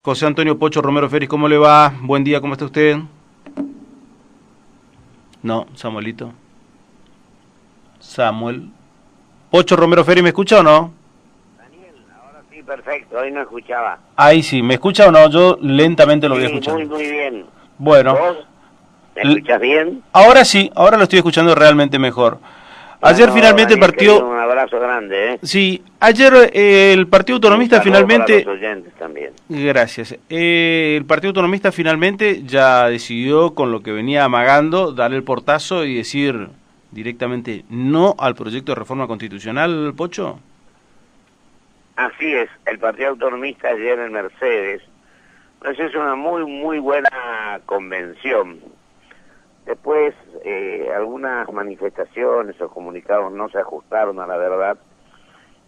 José Antonio Pocho Romero Félix, ¿cómo le va? Buen día, ¿cómo está usted? No, Samuelito. Samuel. Pocho Romero Félix, ¿me escucha o no? Daniel, ahora sí, perfecto, hoy no escuchaba. Ahí sí, ¿me escucha o no? Yo lentamente lo voy Sí, muy, escuchando. muy bien. Bueno, ¿Vos me escuchás bien? ahora sí, ahora lo estoy escuchando realmente mejor. Ayer Bueno, finalmente el Daniel, querido, partido... un abrazo grande, ¿eh? Sí, ayer el Partido Y un Autonomista saludo para los finalmente... oyentes también. Gracias. El Partido Autonomista finalmente ya decidió, con lo que venía amagando, dar el portazo y decir directamente no al proyecto de reforma constitucional, Pocho. Así es, el Partido Autonomista ayer en Mercedes, pues es una muy, muy buena convención. Después, algunas manifestaciones o comunicados no se ajustaron a la verdad,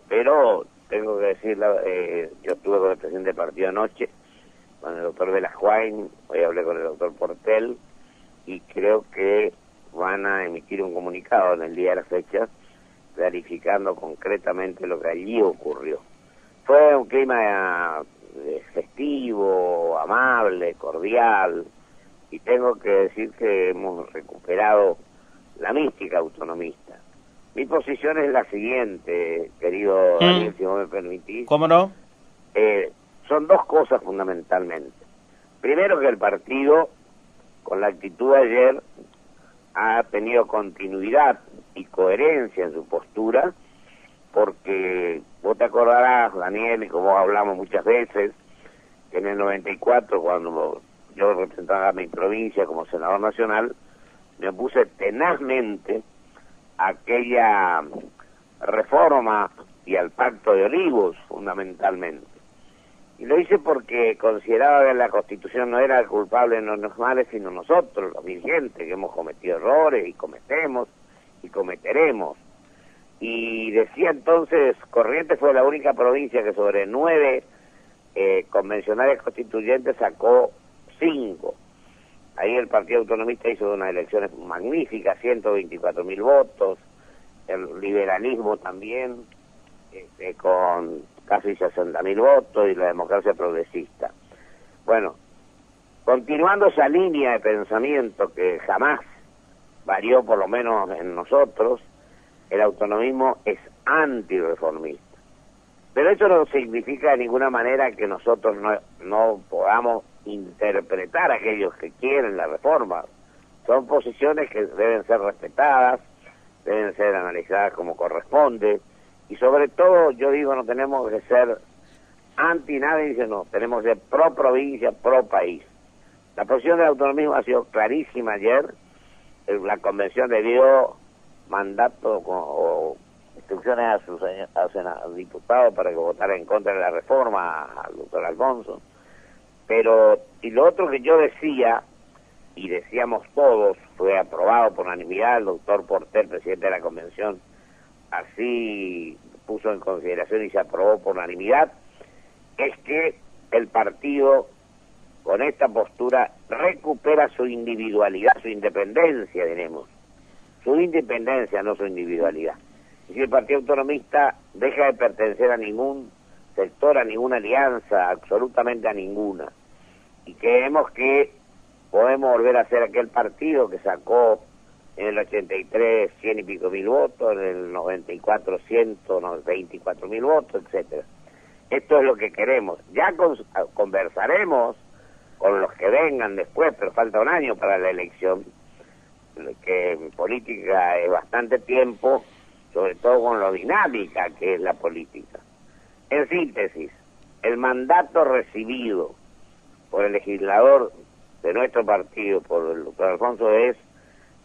pero tengo que decir, yo estuve con el presidente del partido anoche, con el doctor Velasquain, hoy hablé con el doctor Portel, y creo que van a emitir un comunicado en el día de la fecha, clarificando concretamente lo que allí ocurrió. Fue un clima festivo, amable, cordial, y tengo que decir que hemos recuperado la mística autonomista. Mi posición es la siguiente, querido Daniel, si vos me permitís. ¿Cómo no? Son dos cosas fundamentalmente. Primero, que el partido, con la actitud de ayer, ha tenido continuidad y coherencia en su postura, porque vos te acordarás, Daniel, y como hablamos muchas veces, que en el 94, cuando yo representaba a mi provincia como senador nacional, me opuse tenazmente a aquella reforma y al Pacto de Olivos, fundamentalmente. Y lo hice porque consideraba que la Constitución no era el culpable de los males, sino nosotros, los dirigentes, que hemos cometido errores y cometemos y cometeremos. Y decía entonces, Corrientes fue la única provincia que sobre 9 convencionales constituyentes sacó 5. Ahí el Partido Autonomista hizo unas elecciones magníficas, 124.000 votos, el liberalismo también, con casi 60.000 votos, y la democracia progresista. Bueno, continuando esa línea de pensamiento que jamás varió, por lo menos en nosotros, el autonomismo es antirreformista. Pero eso no significa de ninguna manera que nosotros no podamos interpretar a aquellos que quieren la reforma. Son posiciones que deben ser respetadas, deben ser analizadas como corresponde, y sobre todo, yo digo, no tenemos que ser anti nadie, no, tenemos que ser pro provincia, pro país. La posición del autonomismo ha sido clarísima ayer. La convención le dio mandato o instrucciones a sus diputados para que votara en contra de la reforma al doctor Alfonso. Pero, y lo otro que yo decía, y decíamos todos, fue aprobado por unanimidad, el doctor Portel, presidente de la convención, así puso en consideración y se aprobó por unanimidad, es que el partido con esta postura recupera su individualidad, su independencia, diremos, su independencia, no su individualidad. Y si el Partido Autonomista deja de pertenecer a ningún sector, a ninguna alianza, absolutamente a ninguna, y creemos que podemos volver a ser aquel partido que sacó en el 83 100 y pico mil votos, en el 94 124.000 votos, etcétera. Esto es lo que queremos. Ya conversaremos con los que vengan después, pero falta un año para la elección, que en política es bastante tiempo, sobre todo con lo dinámica que es la política. En síntesis, el mandato recibido por el legislador de nuestro partido, por el doctor Alfonso, el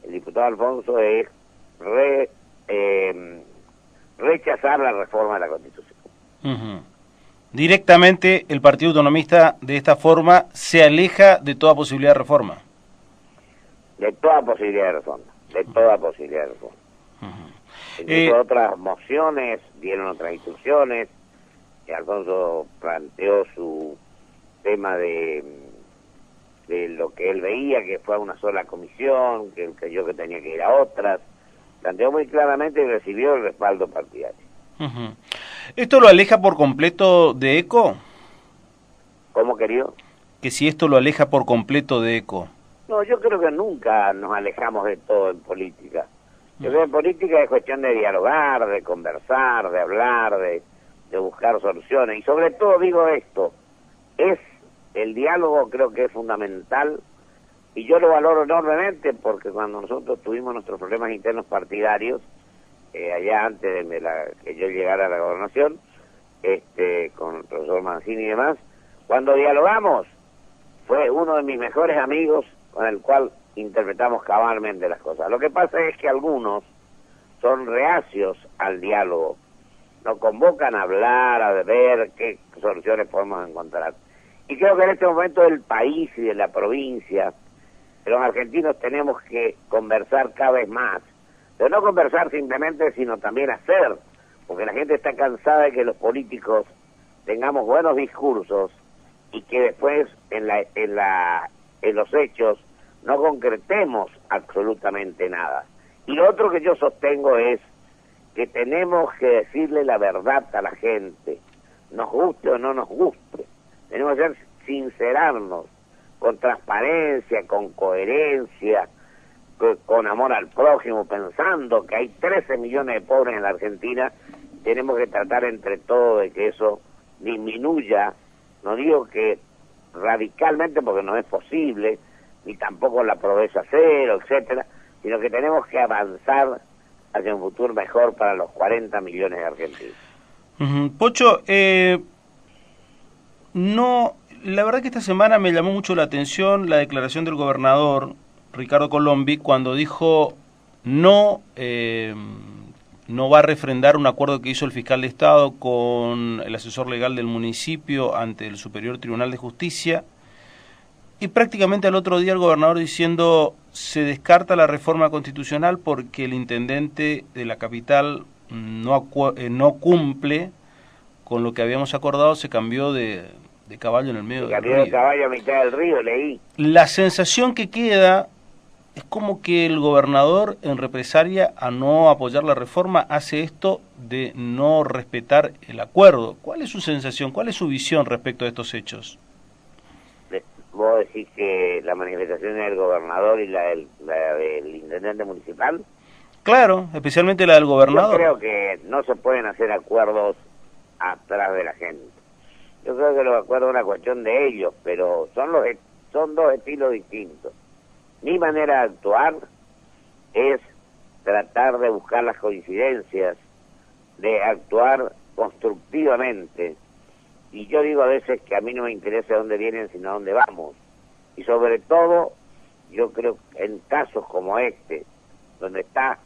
diputado Alfonso, es rechazar la reforma de la Constitución. Directamente el Partido Autonomista de esta forma se aleja de toda posibilidad de reforma. De toda posibilidad de reforma, de toda posibilidad de reforma. Incluso otras mociones dieron otras instrucciones, y Alfonso planteó su tema de lo que él veía, que fue a una sola comisión, que él creyó que tenía que ir a otras. Planteó muy claramente y recibió el respaldo partidario. ¿Esto lo aleja por completo de ECO? ¿Cómo, querido? Que si esto lo aleja por completo de ECO. No, yo creo que nunca nos alejamos de todo en política. Yo creo que en política es cuestión de dialogar, de conversar, de hablar, de buscar soluciones. Y sobre todo digo esto, el diálogo creo que es fundamental, y yo lo valoro enormemente porque cuando nosotros tuvimos nuestros problemas internos partidarios, allá antes de que yo llegara a la gobernación, con el profesor Mancini y demás, cuando dialogamos, fue uno de mis mejores amigos con el cual interpretamos cabalmente las cosas. Lo que pasa es que algunos son reacios al diálogo, nos convocan a hablar, a ver qué soluciones podemos encontrar. Y creo que en este momento del país y de la provincia, los argentinos tenemos que conversar cada vez más, pero no conversar simplemente, sino también hacer, porque la gente está cansada de que los políticos tengamos buenos discursos y que después en los hechos no concretemos absolutamente nada. Y lo otro que yo sostengo es que tenemos que decirle la verdad a la gente, nos guste o no nos guste. Tenemos que sincerarnos, con transparencia, con coherencia, con amor al prójimo, pensando que hay 13 millones de pobres en la Argentina. Tenemos que tratar entre todos de que eso disminuya, no digo que radicalmente porque no es posible, ni tampoco la pobreza cero, etcétera, sino que tenemos que avanzar hacia un futuro mejor para los 40 millones de argentinos. Pocho, no, la verdad que esta semana me llamó mucho la atención la declaración del gobernador Ricardo Colombi cuando dijo no va a refrendar un acuerdo que hizo el fiscal de Estado con el asesor legal del municipio ante el Superior Tribunal de Justicia, y prácticamente al otro día el gobernador diciendo se descarta la reforma constitucional porque el intendente de la capital no cumple con lo que habíamos acordado, se cambió de caballo en el medio del río. Cambió de caballo a mitad del río, leí. La sensación que queda es como que el gobernador, en represalia a no apoyar la reforma, hace esto de no respetar el acuerdo. ¿Cuál es su sensación? ¿Cuál es su visión respecto a estos hechos? ¿Vos decís que la manifestación del gobernador y la del intendente municipal? Claro, especialmente la del gobernador. Yo creo que no se pueden hacer acuerdos atrás de la gente. Yo creo que los acuerdos es una cuestión de ellos, pero son dos estilos distintos. Mi manera de actuar es tratar de buscar las coincidencias, de actuar constructivamente. Y yo digo a veces que a mí no me interesa dónde vienen, sino dónde vamos. Y sobre todo, yo creo que en casos como este, donde está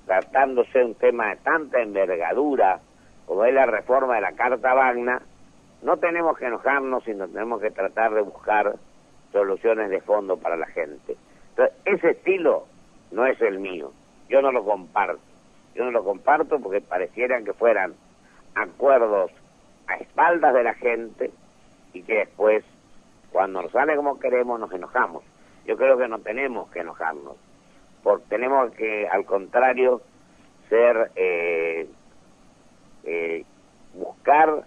tratándose un tema de tanta envergadura, como es la reforma de la Carta Magna, no tenemos que enojarnos, sino tenemos que tratar de buscar soluciones de fondo para la gente. Entonces, ese estilo no es el mío. Yo no lo comparto. Yo no lo comparto porque parecieran que fueran acuerdos a espaldas de la gente y que después, cuando nos sale como queremos, nos enojamos. Yo creo que no tenemos que enojarnos, porque tenemos que, al contrario, ser buscar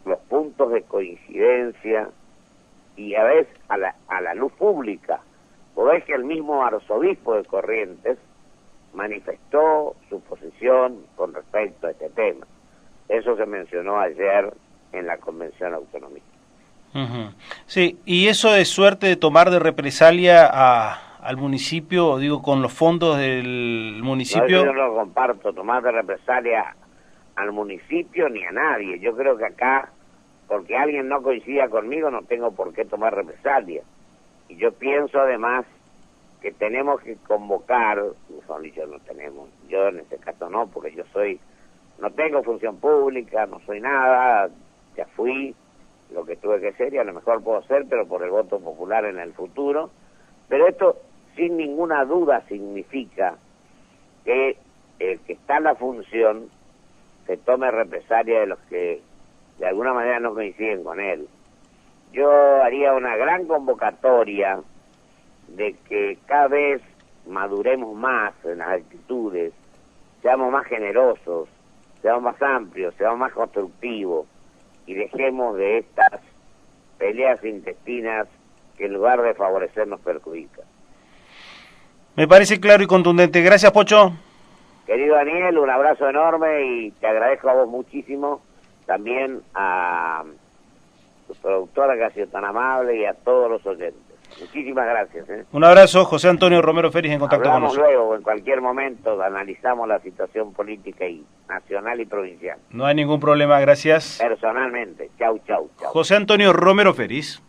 los puntos de coincidencia y a veces a la luz pública. Vos ves que el mismo arzobispo de Corrientes manifestó su posición con respecto a este tema. Eso se mencionó ayer en la Convención Autonómica. Sí, y eso es suerte de tomar de represalia al municipio, digo, con los fondos del municipio. No, yo no lo comparto, tomar de represalia al municipio ni a nadie. Yo creo que acá, porque alguien no coincida conmigo, no tengo por qué tomar represalia. Y yo pienso además que tenemos que convocar, mejor dicho, no tenemos, yo en este caso no, porque yo no tengo función pública, no soy nada, ya fui lo que tuve que ser y a lo mejor puedo ser, pero por el voto popular en el futuro. Pero esto sin ninguna duda significa que el que está en la función se tome represalia de los que de alguna manera no coinciden con él. Yo haría una gran convocatoria de que cada vez maduremos más en las actitudes, seamos más generosos, seamos más amplios, seamos más constructivos, y dejemos de estas peleas intestinas que en lugar de favorecer nos perjudican. Me parece claro y contundente. Gracias, Pocho. Querido Daniel, un abrazo enorme y te agradezco a vos muchísimo, también a tu productora que ha sido tan amable y a todos los oyentes. Muchísimas gracias. Un abrazo, José Antonio Romero Félix, en contacto con nosotros. Luego, en cualquier momento, analizamos la situación política y nacional y provincial. No hay ningún problema, gracias. Personalmente. Chau, chau, chau. José Antonio Romero Félix.